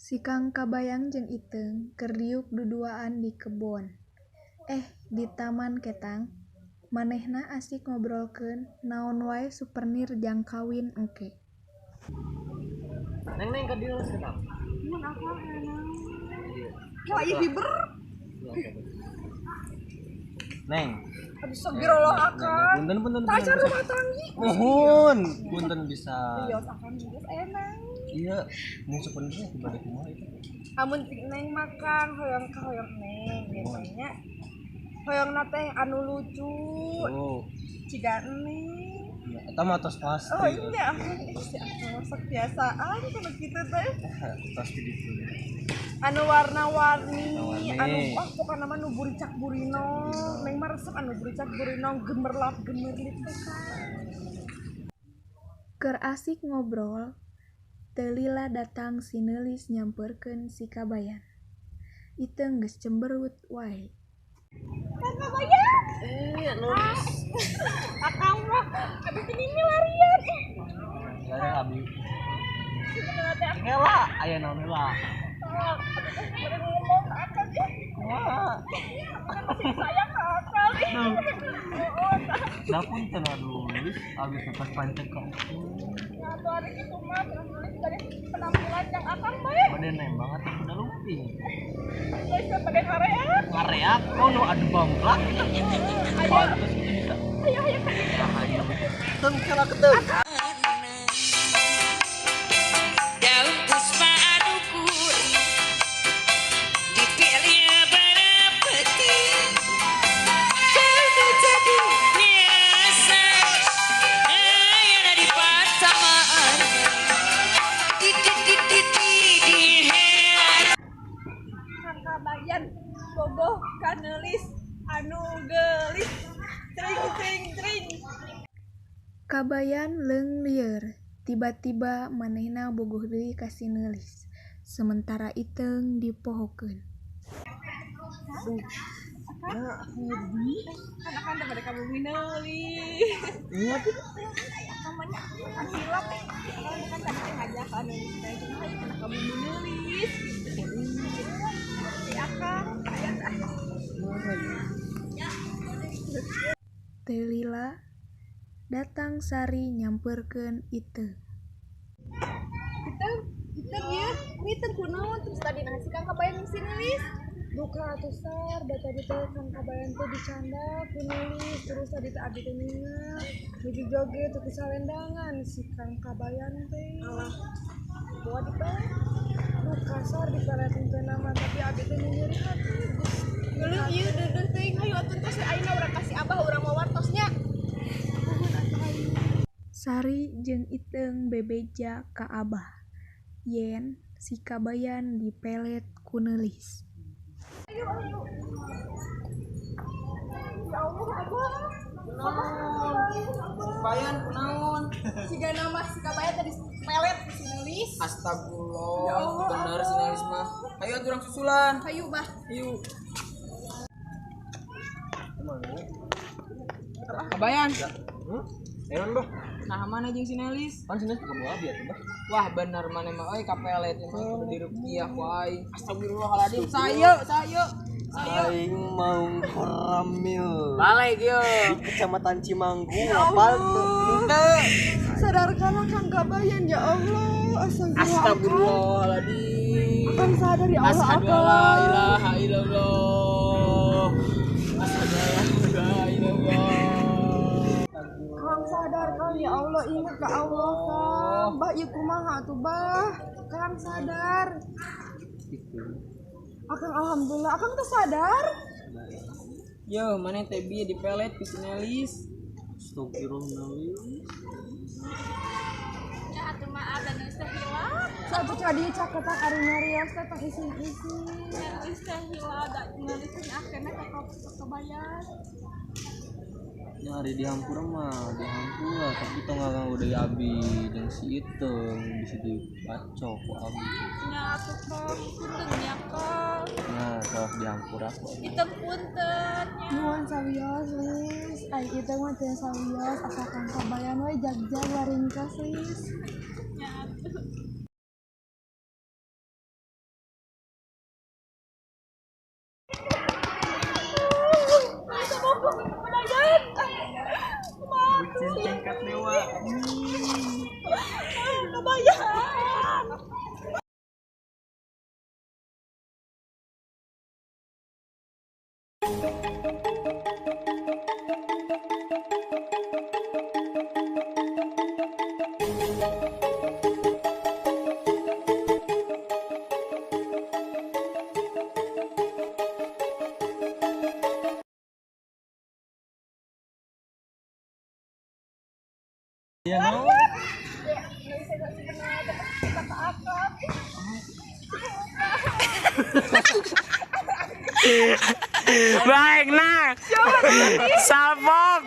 Si Kang Kabayang jeung Iteung keur riuk duduaan di kebon. Di taman ketang, manehna asik ngobrolkeun naon wae supenir jang kawin engke. Neng ka dieu sekarang. Mun apa enang. Wah, ieu fiber. Neng. Aduh sabirullah akan. Punten. Pacar rumah tanggi. Mohon, punten bisa. Bios akan geus enang. Iya, mun sebenarnya tiba di kumaha itu. Amun neng makan hoyong ka hoyong neng biasanya. Hoyongna teh anu lucu. Oh. Ciga neng. Ya, eta mah tos pasti. Oh iya, aku masak biasaan kalau gitu teh. Pasti gitu. Anu warna-warni, Warna-warni. anu pokokna mah nu buricak burino. Neng mah resep anu buricak burino gemerlap gemerlip teh kan. Keur asik ngobrol, teu lila datang si Neulis nyamperkeun si Kabayan. Iteung geus cemberut wae. Kang Kabayan. Nulis. Akang mah abis ini larian. Larian abi. Sebenarnya teh Ngela, aya naon heula. udah ngomong akan Kumaha? masih sayang akal. Da punten Nulis, abi pas pancet ka. Ya tuh hari itu mah nulis dari penampilan yang akang bae. Bade nembang atuh kuda lumping. Guys, pada kareak. Ngareak kono adu bangklak. Ayo, Terus itu bisa. ayo. Ayo. Teng kala keteung. Daun puspa anu gurih dipilih berapeti jadi biasa ayana di patamaan di Kang Kabayan bogoh kanulis anu gelis tring. Kabayan leung lieur, tiba-tiba manehna bogoh deui ka si Neulis. Sementara Iteung dipohokeun. Kan akan pada kamu minuli. Iya tuh. Namanya kan hilap. Kalau kan tadi ngajak nulis teh cuma anak kamu menulis. Si akang kayak Teu lila datang sari nyamperkeun Iteung. kita ya, ini teh kunaon terus tadi nasi Kang Kabayan si nulis. Buka atuh sar, da tadi teh Kang Kabayan teh dicanda ku nulis terus tadi teh abi teh ningal. Nuju joget teh salendangan si Kang Kabayan teh. Alah. Buat teh nu kasar dipeletin teh nama tapi abi teh nyeri hati. Geuleuh ieu deudeuh teh hayu atuh tos ayeuna urang kasih abah urang mau wartosnya. Sari jeung Iteung bebeja ka Abah. Yen si Kabayan dipelet ku Neulis. Ayo. Ya Allah, Abah. Bayan kunaon? Siga nama si Kabayan tadi pelet si nulis. Astagfirullah. Ya Allah. Bener si Neulis mah. Ayo atuh urang susulan. Hayu bah. Yuk. Kabayan. Enon bah. Nah mana jeung si Nelis? Kan sini ke bawah biar bah. Wah bener mana mah euy kapelet mah kudu dirupiah ku aing. Astagfirullahaladzim. Sayo. Aing mau koramil. Balik yo. Di Kecamatan Cimanggu apal tuh. Sadarkanlah Kang Kabayan ya Allah. Astagfirullahaladzim. Akan sadar ya Allah. Asyhadu alla ilaha illallah. Asyhadu alla ilaha illallah. Kang sadar kan ya Allah, ingat ke Allah Kang. Bah ieu kumaha tuh bah? Kang sadar. Akang alhamdulillah, akang tuh sadar. Yo, mana teh bieu dipelet ku si Nelis. Astagfirullah. Ya atuh mah ada nu teh hilap. Satu kali caketan ari nyarios teh teh isi-isi. Nulis teh hilap da nulisin akhirnya ke Kabayan. Ya hari di Hampura mah, di Hampura tapi tong ngang udah abi jeung si Iteung di situ bacok ku abi. Nya atuh Kang, punten nya Kang. Nah, kalau di Hampura Iteung punten. Nuhun sawios Lis. Ai Iteung mah teh sawios asa Kang Kabayan we jag-jag laringkas Lis. Nya atuh. Ya mau. Baik nah. Sabok.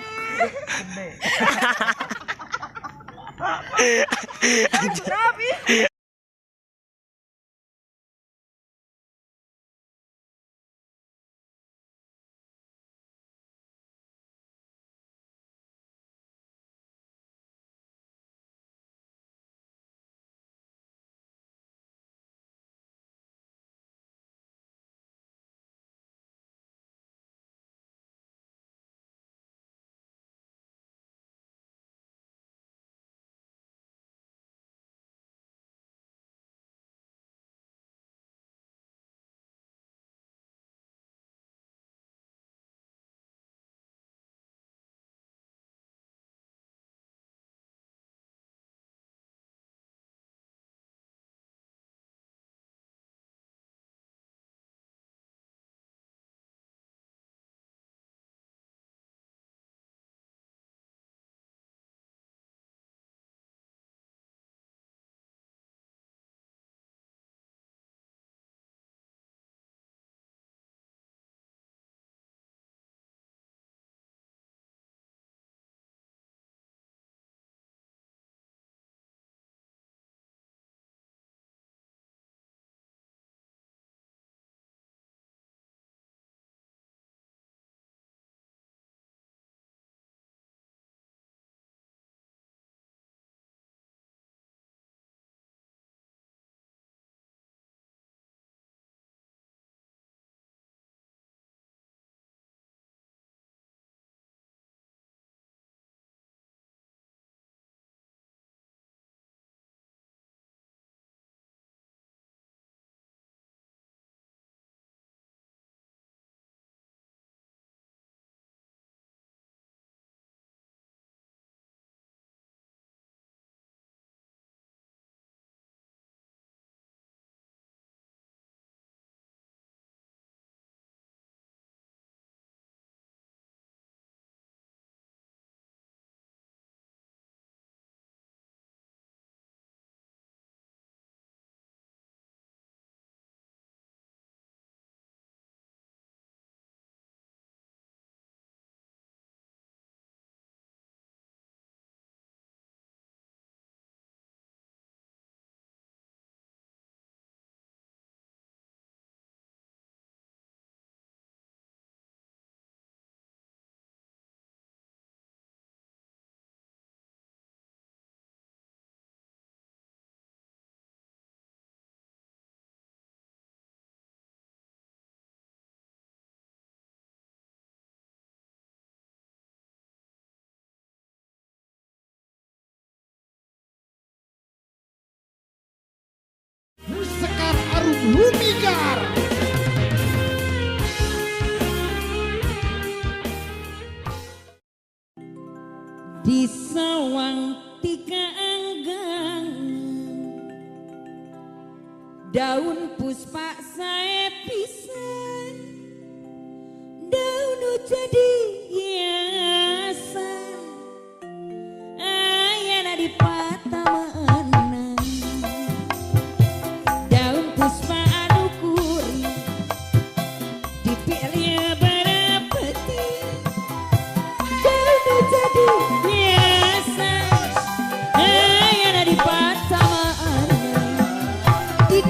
Sekar Arum Lumikar. Di sawang tiga anggang daun puspa saya pisan daun jadi hiasan ayana di patah daun puspa anu kuri dipilih berapeti daun jadi hiasan ayana di patah di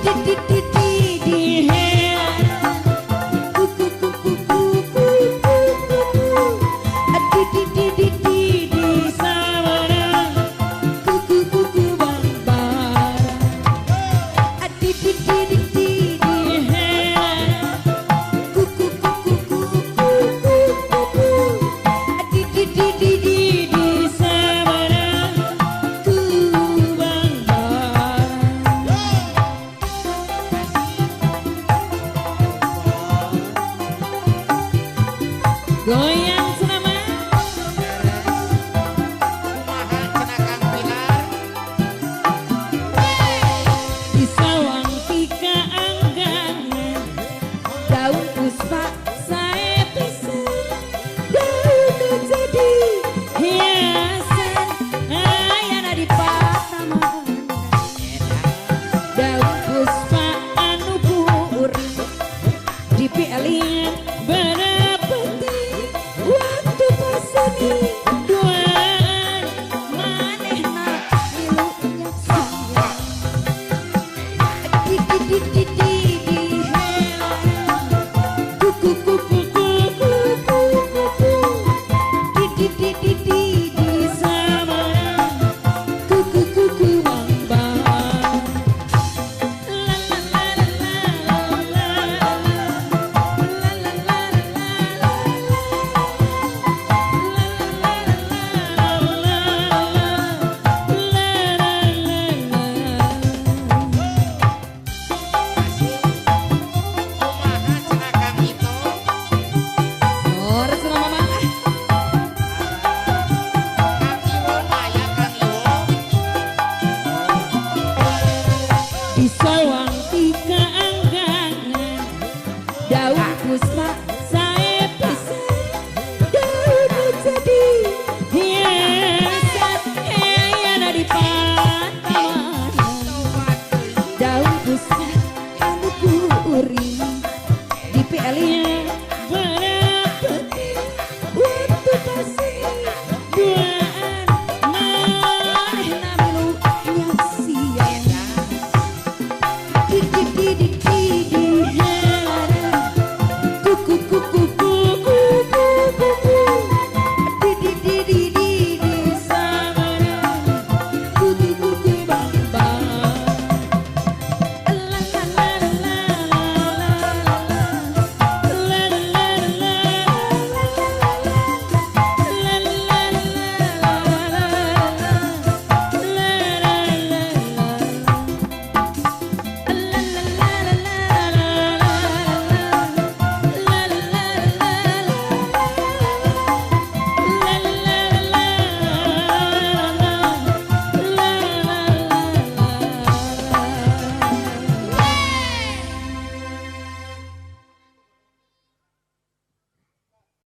Sawang tika